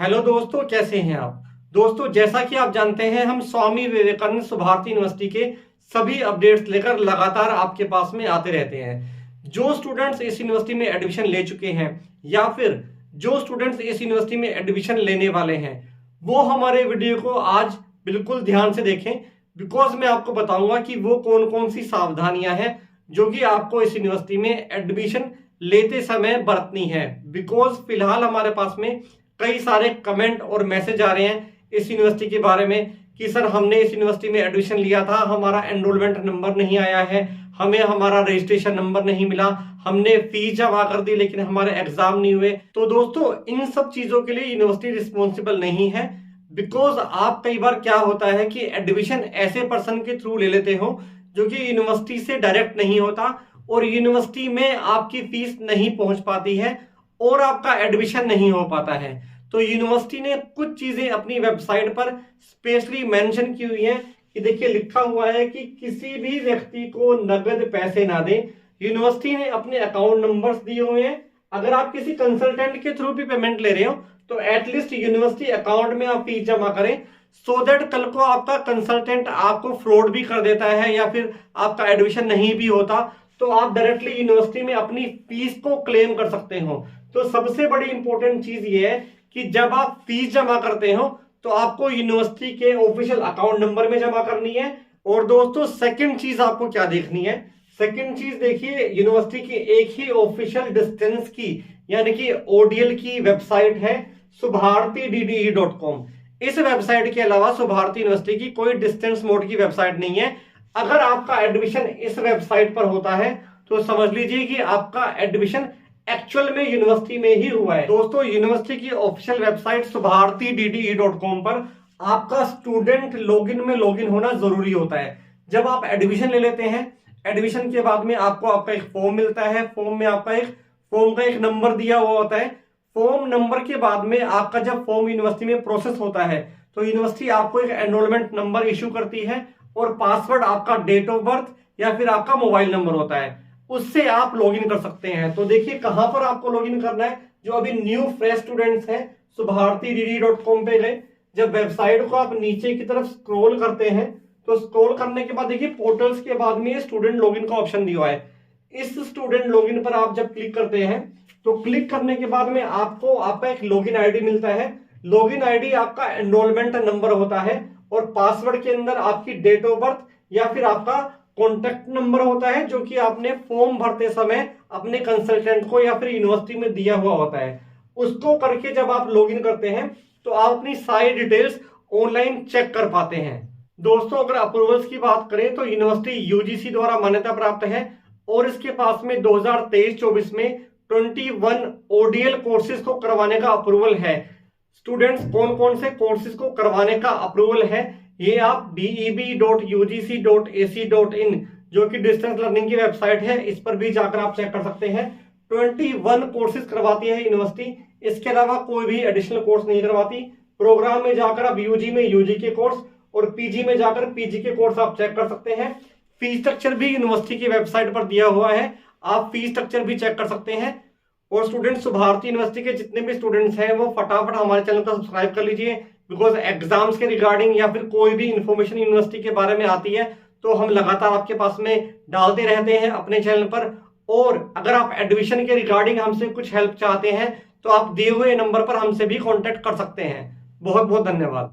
Hello दोस्तों, कैसे हैं आप। दोस्तों, जैसा कि आप जानते हैं, हम स्वामी विवेकानंद भारती यूनिवर्सिटी के सभी अपडेट्स लेकर लगातार आपके पास में आते रहते हैं। जो स्टूडेंट्स इस यूनिवर्सिटी में एडमिशन ले चुके हैं या फिर जो स्टूडेंट्स इस यूनिवर्सिटी में एडमिशन लेने वाले हैं, वो हमारे वीडियो को आज बिल्कुल ध्यान से देखें। बिकॉज मैं आपको बताऊंगा कि वो कौन कौन सी सावधानियां हैं जो कि आपको इस यूनिवर्सिटी में एडमिशन लेते समय बरतनी है। बिकॉज फिलहाल हमारे पास में कई सारे कमेंट और मैसेज आ रहे हैं इस यूनिवर्सिटी के बारे में कि सर, हमने इस यूनिवर्सिटी में एडमिशन लिया था, हमारा एनरोलमेंट नंबर नहीं आया है, हमें हमारा रजिस्ट्रेशन नंबर नहीं मिला, हमने फीस जमा कर दी लेकिन हमारे एग्जाम नहीं हुए। तो दोस्तों, इन सब चीजों के लिए यूनिवर्सिटी रिस्पॉन्सिबल नहीं है। बिकॉज आप कई बार क्या होता है कि एडमिशन ऐसे पर्सन के थ्रू ले लेते हो जो कि यूनिवर्सिटी से डायरेक्ट नहीं होता और यूनिवर्सिटी में आपकी फीस नहीं पहुंच पाती है और आपका एडमिशन नहीं हो पाता है। तो यूनिवर्सिटी ने कुछ चीजें अपनी वेबसाइट पर स्पेशली मेंशन की हुई है कि देखिए, लिखा हुआ है कि किसी भी व्यक्ति को नगद पैसे ना दें। यूनिवर्सिटी ने अपने अकाउंट नंबर्स दिए हुए हैं। अगर आप किसी कंसल्टेंट के थ्रू भी पेमेंट ले रहे हो तो एटलीस्ट यूनिवर्सिटी अकाउंट में आप फीस जमा करें, सो दैट कल को आपका कंसल्टेंट आपको फ्रॉड भी कर देता है या फिर आपका एडमिशन नहीं भी होता तो आप डायरेक्टली यूनिवर्सिटी में अपनी फीस को क्लेम कर सकते हो। तो सबसे बड़ी इंपॉर्टेंट चीज ये है कि जब आप फीस जमा करते हो तो आपको यूनिवर्सिटी के ऑफिशियल अकाउंट नंबर में जमा करनी है। और दोस्तों, सेकंड चीज आपको क्या देखनी है, सेकंड चीज देखिए, यूनिवर्सिटी की एक ही ऑफिशियल डिस्टेंस की यानी कि ओडीएल की वेबसाइट है subharti.dde.com। इस वेबसाइट के अलावा सुभारती यूनिवर्सिटी की कोई डिस्टेंस मोड की वेबसाइट नहीं है। अगर आपका एडमिशन इस वेबसाइट पर होता है तो समझ लीजिए कि आपका एडमिशन एक्चुअल में यूनिवर्सिटी में ही हुआ है। दोस्तों, यूनिवर्सिटी की ऑफिशियल वेबसाइट subharti.dde.com पर आपका स्टूडेंट लॉगिन में लॉगिन होना जरूरी होता है। जब आप एडमिशन ले लेते हैं, एडमिशन के बाद में आपको आपका एक फॉर्म मिलता है। फॉर्म में आपका फॉर्म का एक नंबर दिया हुआ होता है। फॉर्म नंबर के बाद में आपका जब फॉर्म यूनिवर्सिटी में प्रोसेस होता है तो यूनिवर्सिटी आपको एक एनरोलमेंट नंबर इशू करती है और पासवर्ड आपका डेट ऑफ बर्थ या फिर आपका मोबाइल नंबर होता है, उससे आप लॉगिन कर सकते हैं। तो देखिए, कहां पर आपको लॉगिन करना है। जो अभी न्यू फ्रेश स्टूडेंट्स हैं, subharti.dde.com पे गए, जब वेबसाइट को आप नीचे की तरफ स्क्रॉल करते हैं तो स्क्रॉल करने के बाद देखिए, पोर्टल्स के बाद में स्टूडेंट लॉगिन का ऑप्शन दिया हुआ है। इस स्टूडेंट लॉगिन पर आप जब क्लिक करते हैं तो क्लिक करने के बाद में आपको आपका एक लॉगिन आईडी मिलता है। लॉगिन आईडी आपका एनरोलमेंट नंबर होता है और पासवर्ड के अंदर आपकी डेट ऑफ बर्थ या फिर आपका कॉन्टेक्ट नंबर होता है जो कि आपने फॉर्म भरते समय अपने कंसल्टेंट को या फिर यूनिवर्सिटी में दिया हुआ होता है। उसको करके जब आप लॉगिन करते हैं तो आप अपनी सारी डिटेल्स ऑनलाइन चेक कर पाते हैं। दोस्तों, अगर अप्रूवल्स की बात करें तो यूनिवर्सिटी यूजीसी द्वारा मान्यता प्राप्त है और इसके पास में 2023-24 में 21 ओडीएल कोर्सेज को करवाने का अप्रूवल है। स्टूडेंट्स, कौन कौन से कोर्सेज को करवाने का अप्रूवल है ये आप beb.ugc.ac.in जो कि डिस्टेंस लर्निंग की वेबसाइट है, इस पर भी जाकर आप चेक कर सकते हैं। 21 कोर्सेज करवाती है यूनिवर्सिटी, इसके अलावा कोई भी एडिशनल कोर्स नहीं करवाती। प्रोग्राम में जाकर आप यूजी में यूजी के कोर्स और पीजी में जाकर पीजी के कोर्स आप चेक कर सकते हैं। फीस स्ट्रक्चर भी यूनिवर्सिटी की वेबसाइट पर दिया हुआ है, आप फीस स्ट्रक्चर भी चेक कर सकते हैं। और स्टूडेंट्स, भारती यूनिवर्सिटी के जितने भी स्टूडेंट्स हैं वो फटाफट हमारे चैनल को सब्सक्राइब कर लीजिए। बिकॉज एग्जाम्स के रिगार्डिंग या फिर कोई भी इंफॉर्मेशन यूनिवर्सिटी के बारे में आती है तो हम लगातार आपके पास में डालते रहते हैं अपने चैनल पर। और अगर आप एडमिशन के रिगार्डिंग हमसे कुछ हेल्प चाहते हैं तो आप दिए हुए नंबर पर हमसे भी कांटेक्ट कर सकते हैं। बहुत बहुत धन्यवाद।